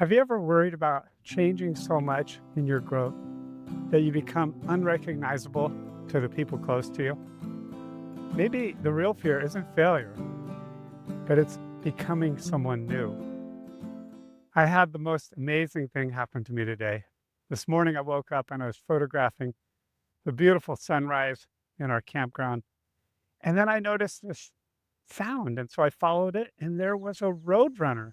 Have you ever worried about changing so much in your growth that you become unrecognizable to the people close to you? Maybe the real fear isn't failure, but it's becoming someone new. I had the most amazing thing happen to me today. This morning, I woke up and I was photographing the beautiful sunrise in our campground. And then I noticed this sound. And so I followed it, and there was a roadrunner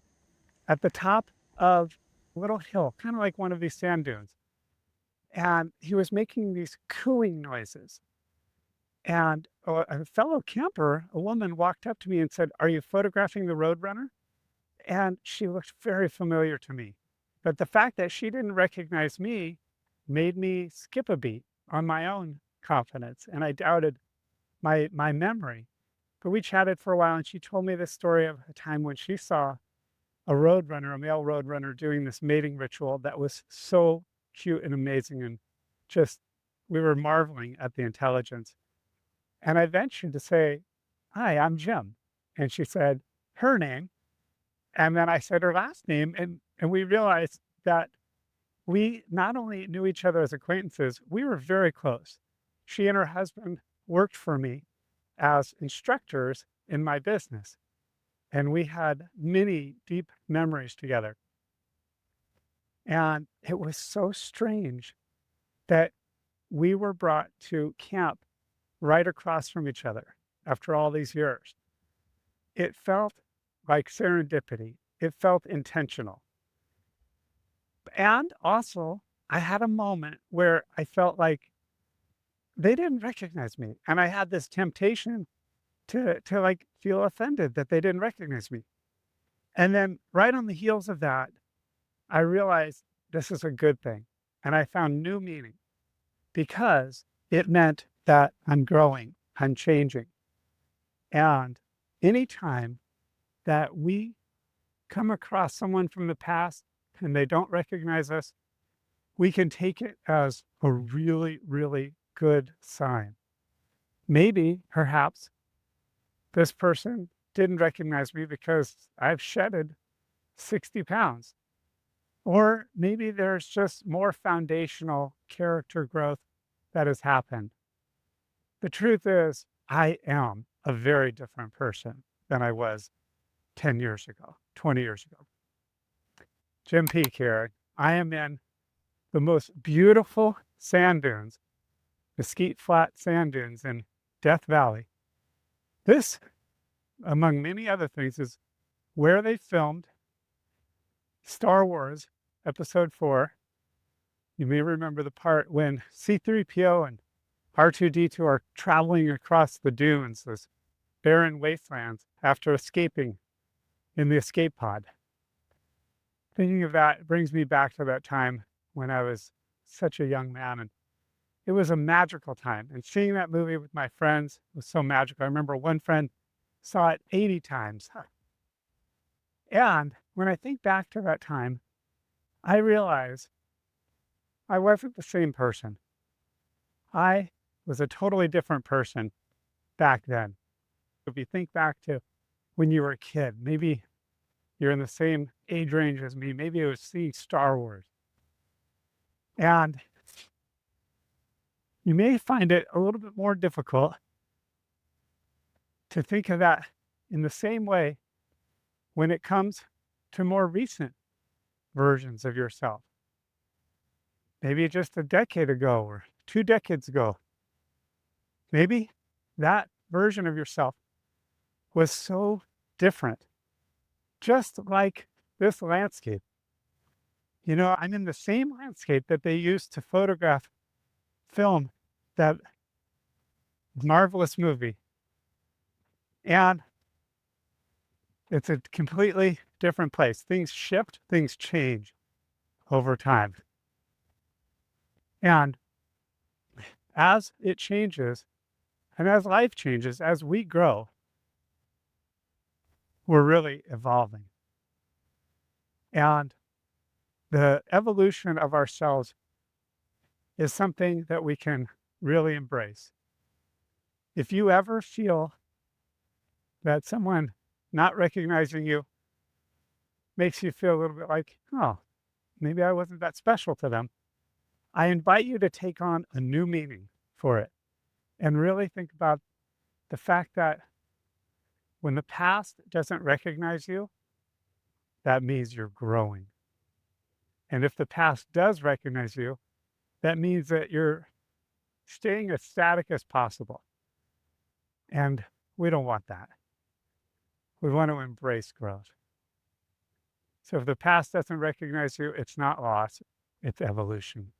at the top of a little hill, kind of like one of these sand dunes. And he was making these cooing noises. And a fellow camper, a woman, walked up to me and said, "Are you photographing the roadrunner?" And she looked very familiar to me. But the fact that she didn't recognize me made me skip a beat on my own confidence. And I doubted my memory. But we chatted for a while, and she told me this story of a time when she saw a roadrunner, a male roadrunner, doing this mating ritual that was so cute and amazing. And just, we were marveling at the intelligence. And I ventured to say, "Hi, I'm Jim." And she said her name. And then I said her last name. And we realized that we not only knew each other as acquaintances, we were very close. She and her husband worked for me as instructors in my business. And we had many deep memories together. And it was so strange that we were brought to camp right across from each other after all these years. It felt like serendipity. It felt intentional. And also, I had a moment where I felt like they didn't recognize me. And I had this temptation to like feel offended that they didn't recognize me. And then right on the heels of that, I realized this is a good thing. And I found new meaning because it meant that I'm growing, I'm changing. And anytime that we come across someone from the past and they don't recognize us, we can take it as a really, really good sign. Maybe, perhaps, this person didn't recognize me because I've shedded 60 pounds. Or maybe there's just more foundational character growth that has happened. The truth is, I am a very different person than I was 10 years ago, 20 years ago. Jim Peak here. I am in the most beautiful sand dunes, Mesquite Flat Sand Dunes in Death Valley. This, among many other things, is where they filmed Star Wars Episode 4. You may remember the part when C-3PO and R2-D2 are traveling across the dunes, those barren wastelands, after escaping in the escape pod. Thinking of that brings me back to that time when I was such a young man, and it was a magical time. And seeing that movie with my friends was so magical. I remember one friend saw it 80 times. And when I think back to that time, I realize I wasn't the same person. I was a totally different person back then. If you think back to when you were a kid, maybe you're in the same age range as me, maybe it was seeing Star Wars. And you may find it a little bit more difficult to think of that in the same way when it comes to more recent versions of yourself. Maybe just a decade ago or 2 decades ago. Maybe that version of yourself was so different, just like this landscape. You know, I'm in the same landscape that they used to photograph, film that marvelous movie. And it's a completely different place. Things shift, things change over time. And as it changes, and as life changes, as we grow, we're really evolving. And the evolution of ourselves is something that we can really embrace. If you ever feel that someone not recognizing you makes you feel a little bit like, oh, maybe I wasn't that special to them. I invite you to take on a new meaning for it and really think about the fact that when the past doesn't recognize you, that means you're growing. And if the past does recognize you, that means that you're staying as static as possible. And we don't want that. We want to embrace growth. So if the past doesn't recognize you, it's not loss, it's evolution.